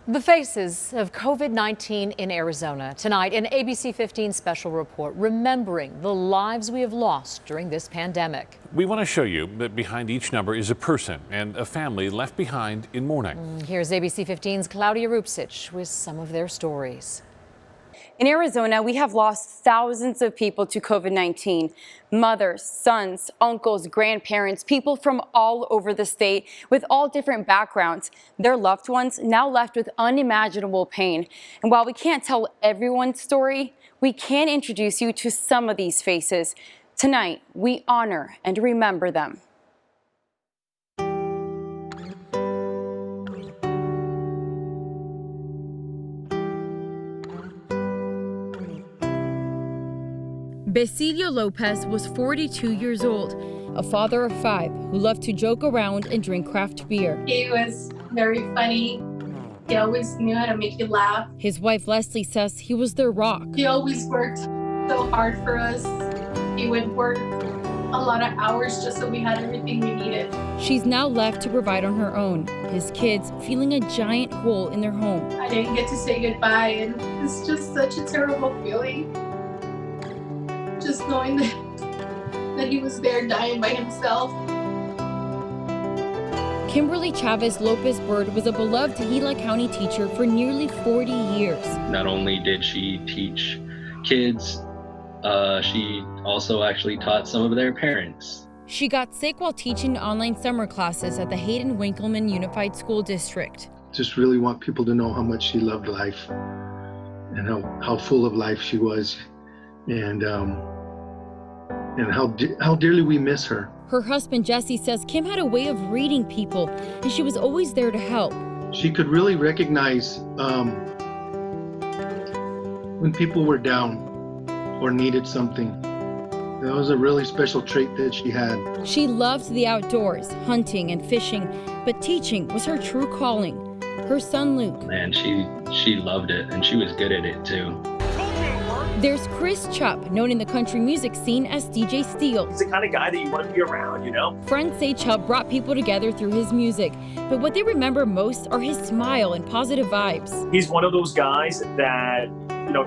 The faces of COVID-19 in Arizona. Tonight, an ABC 15 special report remembering the lives we have lost during this pandemic. We want to show you that behind each number is a person and a family left behind in mourning. Here's ABC 15's Claudia Rupsich with some of their stories. In Arizona, we have lost thousands of people to COVID-19. Mothers, sons, uncles, grandparents, people from all over the state with all different backgrounds. Their loved ones now left with unimaginable pain. And while we can't tell everyone's story, we can introduce you to some of these faces. Tonight, we honor and remember them. Basilio Lopez was 42 years old, a father of 5 who loved to joke around and drink craft beer. He was very funny. He always knew how to make you laugh. His wife Leslie says he was their rock. He always worked so hard for us. He would work a lot of hours just so we had everything we needed. She's now left to provide on her own, his kids feeling a giant hole in their home. I didn't get to say goodbye, and it's just such a terrible feeling. Just knowing that he was there dying by himself. Kimberly Chavez Lopez Bird was a beloved Gila County teacher for nearly 40 years. Not only did she teach kids, she also actually taught some of their parents. She got sick while teaching online summer classes at the Hayden Winkleman Unified School District. Just really want people to know how much she loved life and how full of life she was, and how dearly we miss her. Her husband Jesse says Kim had a way of reading people, and she was always there to help. She could really recognize when people were down or needed something. That was a really special trait that she had. She loved the outdoors, hunting and fishing, but teaching was her true calling. Her son Luke. Man, she loved it, and she was good at it too. There's Chupp, known in the country music scene as DJ Steele. He's the kind of guy that you want to be around, you know? Friends say Chupp brought people together through his music, but what they remember most are his smile and positive vibes. He's one of those guys that,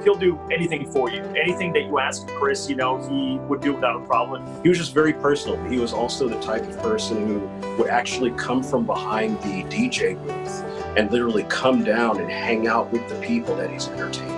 he'll do anything for you. Anything that you ask Chris, he would do without a problem. He was just very personal. He was also the type of person who would actually come from behind the DJ booth and literally come down and hang out with the people that he's entertaining.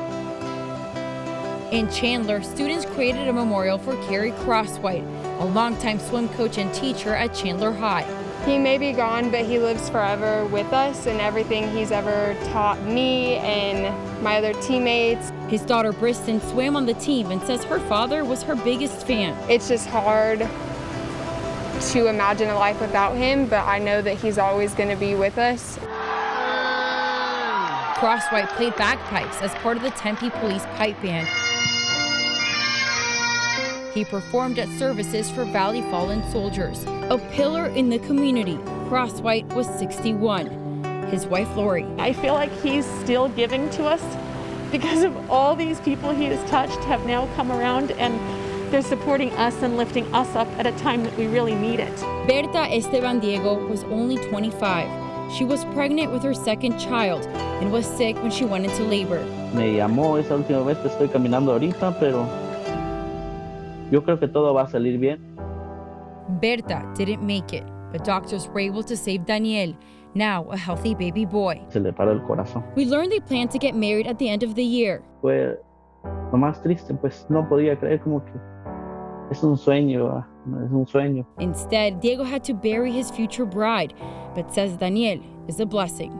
In Chandler, students created a memorial for Carey Crosswhite, a longtime swim coach and teacher at Chandler High. He may be gone, but he lives forever with us, and everything he's ever taught me and my other teammates. His daughter Briston swam on the team and says her father was her biggest fan. It's just hard to imagine a life without him, but I know that he's always going to be with us. Crosswhite played bagpipes as part of the Tempe Police Pipe Band. He performed at services for Valley Fallen soldiers. A pillar in the community, Crosswhite was 61. His wife, Lori. I feel like he's still giving to us because of all these people he has touched have now come around and they're supporting us and lifting us up at a time that we really need it. Berta Esteban Diego was only 25. She was pregnant with her second child and was sick when she went into labor. Me llamó esa última vez que estoy caminando ahorita, pero yo creo que todo va a salir bien. Berta didn't make it, but doctors were able to save Daniel, now a healthy baby boy. Se le paró el corazón. We learned they planned to get married at the end of the year. Fue lo más triste, pues no podía creer, como que es un sueño, es un sueño. Instead, Diego had to bury his future bride, but says Daniel is a blessing.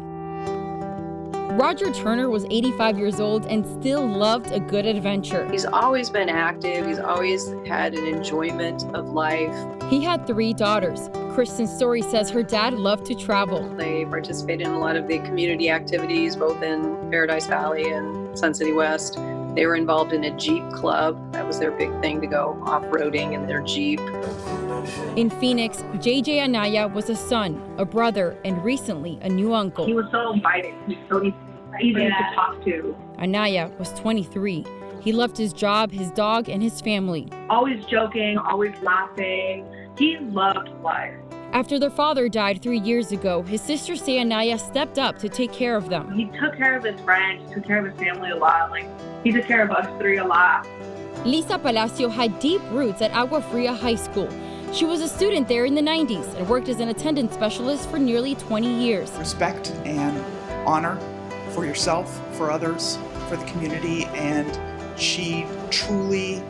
Roger Turner was 85 years old and still loved a good adventure. He's always been active. He's always had an enjoyment of life. He had 3 daughters. Kristen Story says her dad loved to travel. They participated in a lot of the community activities, both in Paradise Valley and Sun City West. They were involved in a Jeep club. That was their big thing, to go off-roading in their Jeep. In Phoenix, JJ Anaya was a son, a brother, and recently a new uncle. He was so inviting. He was so easy to talk to. Anaya was 23. He loved his job, his dog, and his family. Always joking, always laughing. He loved life. After their father died 3 years ago, his sister Sayanaya stepped up to take care of them. He took care of his friends, took care of his family a lot. Like, he took care of us three a lot. Lisa Palacio had deep roots at Agua Fria High School. She was a student there in the 90s and worked as an attendance specialist for nearly 20 years. Respect and honor for yourself, for others, for the community, and she truly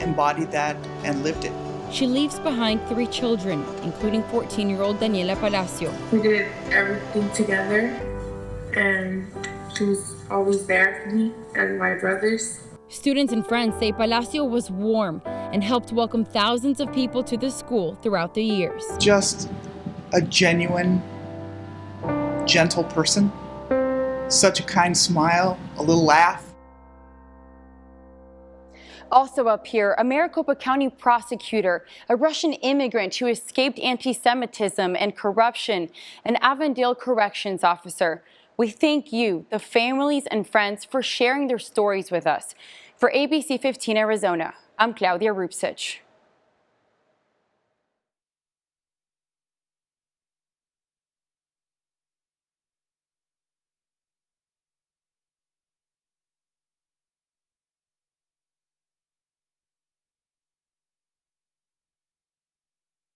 embodied that and lived it. She leaves behind 3 children, including 14-year-old Daniela Palacio. We did everything together, and she was always there for me and my brothers. Students and friends say Palacio was warm and helped welcome thousands of people to the school throughout the years. Just a genuine, gentle person. Such a kind smile, a little laugh. Also up here, a Maricopa County prosecutor, a Russian immigrant who escaped anti-Semitism and corruption, an Avondale corrections officer. We thank you, the families and friends, for sharing their stories with us. For ABC 15 Arizona, I'm Claudia Rupsich.